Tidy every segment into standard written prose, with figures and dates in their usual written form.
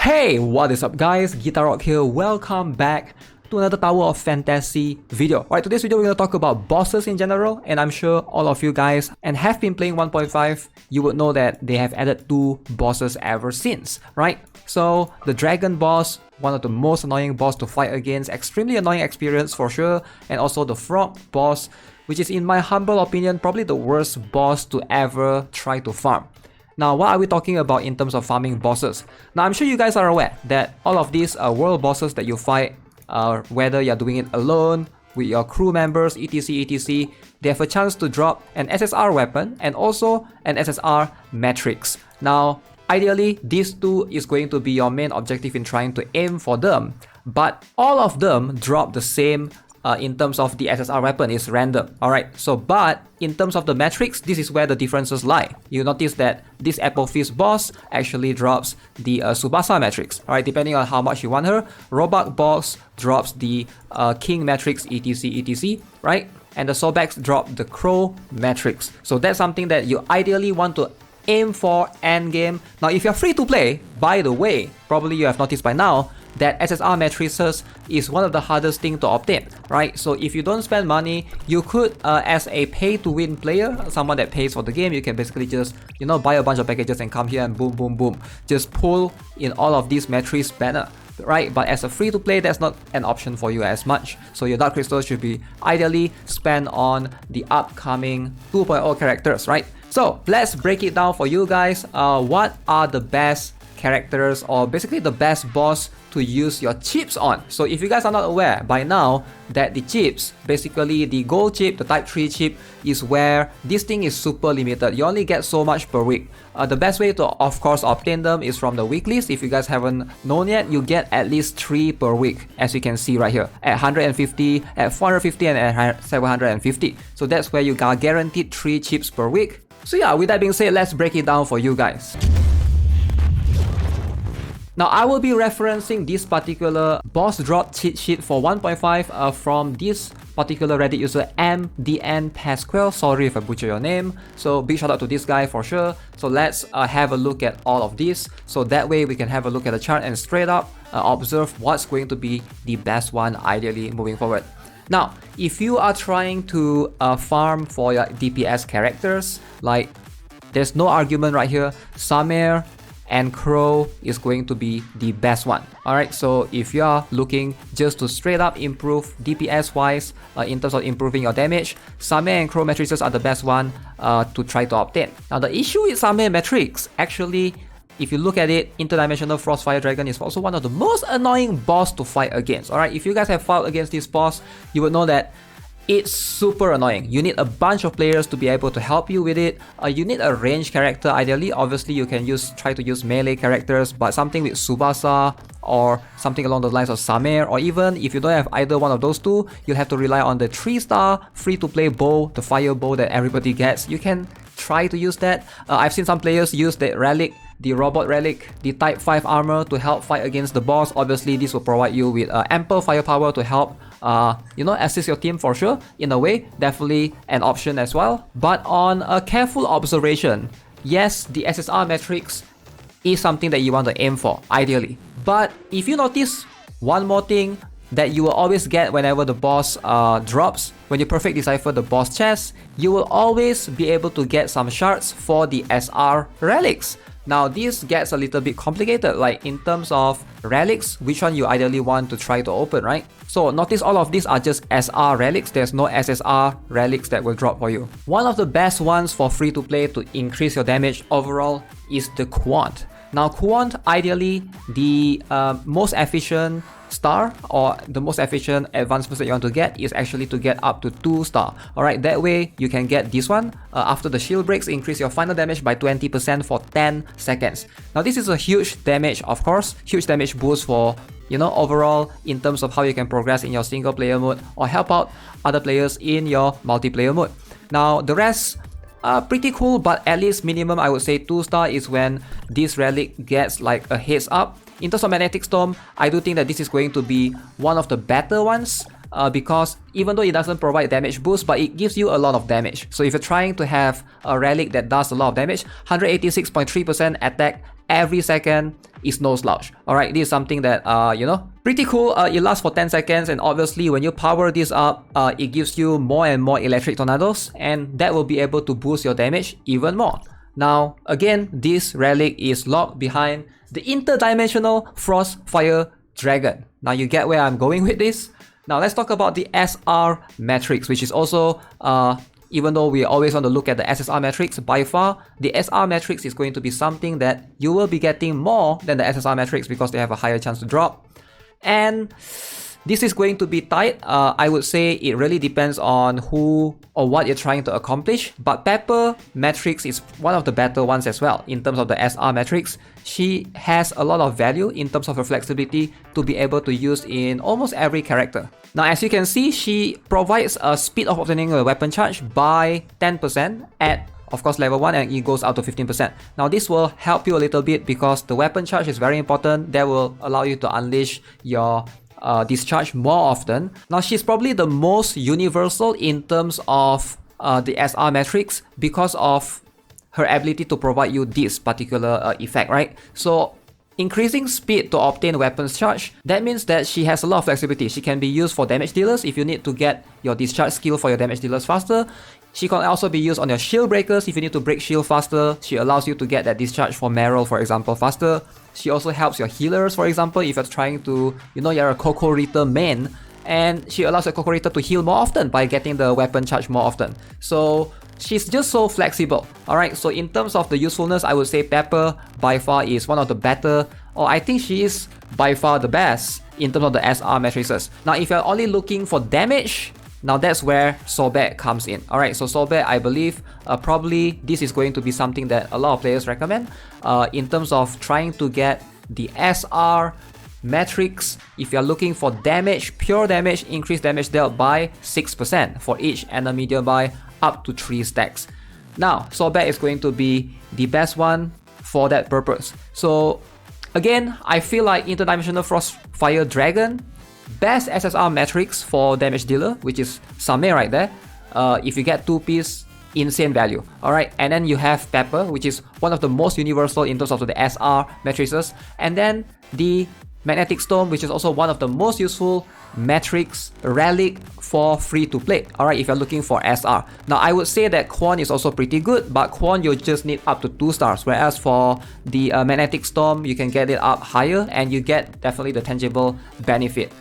Hey, what is up guys? Guitar Rock here. Welcome back to another Tower of Fantasy video. Alright, today's video we're going to talk about bosses in general, and I'm sure all of you guys and have been playing 1.5, you would know that they have added 2 bosses ever since, right? So the dragon boss, one of the most annoying boss to fight against, extremely annoying experience for sure, and also the frog boss, which is in my humble opinion probably the worst boss to ever try to farm. Now, what are we talking about in terms of farming bosses? Now, I'm sure you guys are aware that all of these world bosses that you fight, whether you're doing it alone, with your crew members, etc, they have a chance to drop an SSR weapon and also an SSR matrix. Now, ideally, these 2 is going to be your main objective in trying to aim for them, but all of them drop the same in terms of the SSR weapon is random. Alright, so but in terms of the matrix, this is where the differences lie. You notice that this Apple Fist boss actually drops the Tsubasa matrix. Alright, depending on how much you want her. Robak boss drops the King matrix, etc, right? And the Sobex drop the Crow matrix. So that's something that you ideally want to aim for end game. Now, if you're free to play, by the way, probably you have noticed by now that SSR matrices is one of the hardest thing to obtain, right? So if you don't spend money, you could, as a pay-to-win player, someone that pays for the game, you can basically just, buy a bunch of packages and come here and boom, boom, boom, just pull in all of these matrices banner, right? But as a free-to-play, that's not an option for you as much. So your Dark Crystals should be ideally spent on the upcoming 2.0 characters, right? So let's break it down for you guys. What are the best characters, or basically the best boss to use your chips on? So if you guys are not aware by now that the chips, basically the gold chip, the type 3 chip, is where this thing is super limited. You only get so much per week. The best way to of course obtain them is from the weeklies. If you guys haven't known yet, you get at least 3 per week, as you can see right here, at 150, at 450 and at 750. So that's where you are guaranteed 3 chips per week. So yeah, with that being said, let's break it down for you guys. Now, I will be referencing this particular boss drop cheat sheet for 1.5 from this particular Reddit user MDN Pasquale. Sorry if I butcher your name. So big shout out to this guy for sure. So let's have a look at all of this. So that way we can have a look at the chart and straight up observe what's going to be the best one ideally moving forward. Now, if you are trying to farm for your DPS characters, like there's no argument right here, Samir and Crow is going to be the best one. Alright, so if you are looking just to straight up improve DPS wise, in terms of improving your damage, Samir and Crow matrices are the best one to try to obtain. Now the issue with Samir matrix, actually, if you look at it, Interdimensional Frostfire Dragon is also one of the most annoying boss to fight against. Alright, if you guys have fought against this boss, you would know that it's super annoying. You need a bunch of players to be able to help you with it. You need a ranged character ideally. Obviously, you can try to use melee characters, but something with Tsubasa or something along the lines of Samir, or even if you don't have either one of those 2, you'll have to rely on the 3-star free-to-play bow, the fire bow that everybody gets. You can try to use that. I've seen some players use the relic, the robot relic, the type 5 armor to help fight against the boss. Obviously, this will provide you with ample firepower to help assist your team for sure. In a way, definitely an option as well. But on a careful observation, yes, the SSR matrix is something that you want to aim for, ideally. But if you notice one more thing that you will always get whenever the boss drops, when you perfect decipher the boss chest, you will always be able to get some shards for the SR relics. Now this gets a little bit complicated, like in terms of relics, which one you ideally want to try to open, right? So notice all of these are just SR relics, there's no SSR relics that will drop for you. One of the best ones for free to play to increase your damage overall is the Quant. Now Quant, ideally the most efficient star or the most efficient advancements that you want to get is actually to get up to 2-star. Alright, that way you can get this one. After the shield breaks, increase your final damage by 20% for 10 seconds. Now this is a huge damage, of course, huge damage boost for overall in terms of how you can progress in your single player mode or help out other players in your multiplayer mode. Now the rest, pretty cool, but at least minimum I would say 2-star is when this relic gets like a heads up. In terms of Magnetic Storm, I do think that this is going to be one of the better ones because even though it doesn't provide damage boost, but it gives you a lot of damage. So if you're trying to have a relic that does a lot of damage, 186.3% attack every second is no slouch. Alright, this is something that, pretty cool. It lasts for 10 seconds, and obviously when you power this up, it gives you more and more electric tornadoes, and that will be able to boost your damage even more. Now, again, this relic is locked behind the interdimensional Frostfire Dragon. Now, you get where I'm going with this? Now, let's talk about the SR matrix, which is also, even though we always want to look at the SSR matrix, by far, the SR matrix is going to be something that you will be getting more than the SSR matrix because they have a higher chance to drop. And this is going to be tight. I would say it really depends on who or what you're trying to accomplish. But Pepper Matrix is one of the better ones as well in terms of the SR Matrix. She has a lot of value in terms of her flexibility to be able to use in almost every character. Now, as you can see, she provides a speed of obtaining a weapon charge by 10% at, of course, level 1, and it goes out to 15%. Now, this will help you a little bit because the weapon charge is very important. That will allow you to unleash your discharge more often. Now, she's probably the most universal in terms of the SR matrix because of her ability to provide you this particular effect, right? So, increasing speed to obtain weapons charge, that means that she has a lot of flexibility. She can be used for damage dealers if you need to get your discharge skill for your damage dealers faster. She can also be used on your shield breakers if you need to break shield faster. She allows you to get that discharge for Meryl, for example, faster. She also helps your healers, for example, if you're trying to, you're a Kokorita main, and she allows your Kokorita to heal more often by getting the weapon charge more often. So she's just so flexible. Alright, so in terms of the usefulness, I would say Pepper by far is one of the better, or I think she is by far the best in terms of the SR matrices. Now, if you're only looking for damage, now that's where Sorbet comes in. Alright, so Sorbet, I believe, probably this is going to be something that a lot of players recommend in terms of trying to get the SR matrix. If you're looking for damage, pure damage, increased damage dealt by 6% for each enemy nearby, up to 3 stacks. Now, Sorbet is going to be the best one for that purpose. So, again, I feel like Interdimensional Frostfire Dragon, best SSR matrix for damage dealer, which is Same right there. If you get 2-piece, insane value. Alright, and then you have Pepper, which is one of the most universal in terms of the SR matrices. And then the Magnetic Storm, which is also one of the most useful matrix relic for free to play. Alright, if you're looking for SR. Now, I would say that Quan is also pretty good, but Quan you just need up to 2 stars, whereas for the Magnetic Storm, you can get it up higher and you get definitely the tangible benefit.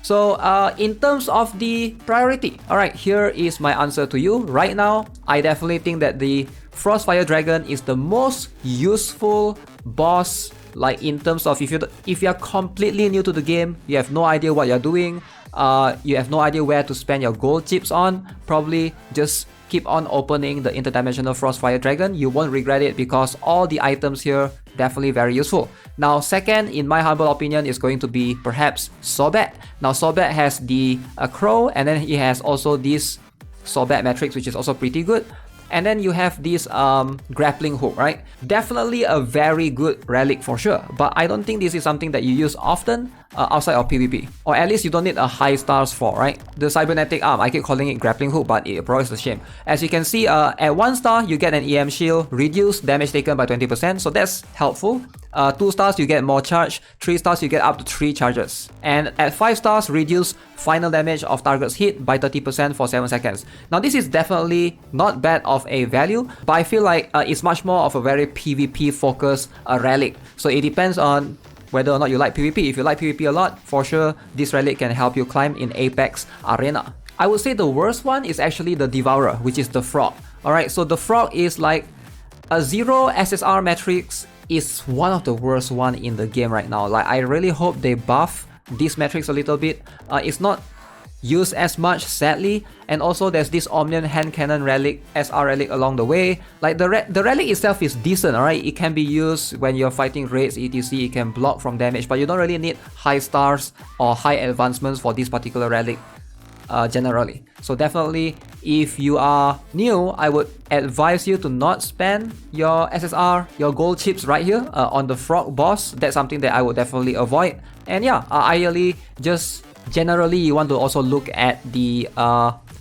So, in terms of the priority, alright, here is my answer to you. Right now, I definitely think that the Frostfire Dragon is the most useful boss. Like in terms of if you're completely new to the game, you have no idea what you're doing, you have no idea where to spend your gold chips on, probably just keep on opening the Interdimensional Frostfire Dragon. You won't regret it because all the items here definitely very useful. Now, second, in my humble opinion, is going to be perhaps Sorbet. Now, Sorbet has the Crow, and then he has also this Sorbet Matrix, which is also pretty good. And then you have this grappling hook, right? Definitely a very good relic for sure. But I don't think this is something that you use often outside of PvP. Or at least you don't need a high stars for, right? The cybernetic arm, I keep calling it grappling hook, but it probably is a shame. As you can see, at 1 star, you get an EM shield, reduce damage taken by 20%. So that's helpful. 2 stars, you get more charge. 3 stars, you get up to 3 charges. And at 5 stars, reduce final damage of targets hit by 30% for 7 seconds. Now, this is definitely not bad of a value, but I feel like it's much more of a very PvP focused relic. So it depends on whether or not you like PvP. If you like PvP a lot, for sure, this relic can help you climb in Apex Arena. I would say the worst one is actually the Devourer, which is the Frog. Alright, so the Frog is like a 0 SSR matrix is one of the worst one in the game right now. Like, I really hope they buff this matrix a little bit. It's not used as much, sadly, and also there's this Omnium Hand Cannon relic, SR relic along the way. Like the relic itself is decent, alright? It can be used when you're fighting raids, etc. It can block from damage, but you don't really need high stars or high advancements for this particular relic generally. So definitely, if you are new, I would advise you to not spend your SSR, your gold chips right here on the Frog boss. That's something that I would definitely avoid. And yeah, ideally, just generally you want to also look at the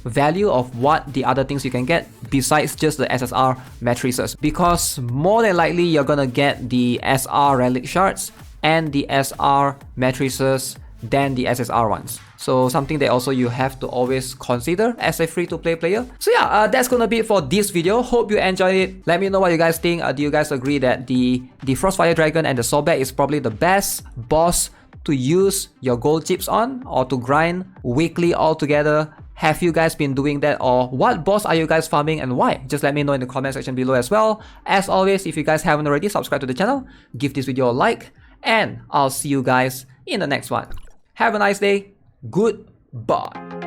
value of what the other things you can get besides just the SSR matrices, because more than likely you're gonna get the SR relic shards and the SR matrices than the SSR ones. So something that also you have to always consider as a free-to-play player. So yeah, that's gonna be it for this video. Hope you enjoyed it. Let me know what you guys think. Do you guys agree that the Frostfire Dragon and the Sobek is probably the best boss to use your gold chips on, or to grind weekly all together? Have you guys been doing that, or what boss are you guys farming and why? Just let me know in the comment section below as well. As always, if you guys haven't already, subscribe to the channel, give this video a like, and I'll see you guys in the next one. Have a nice day. Goodbye.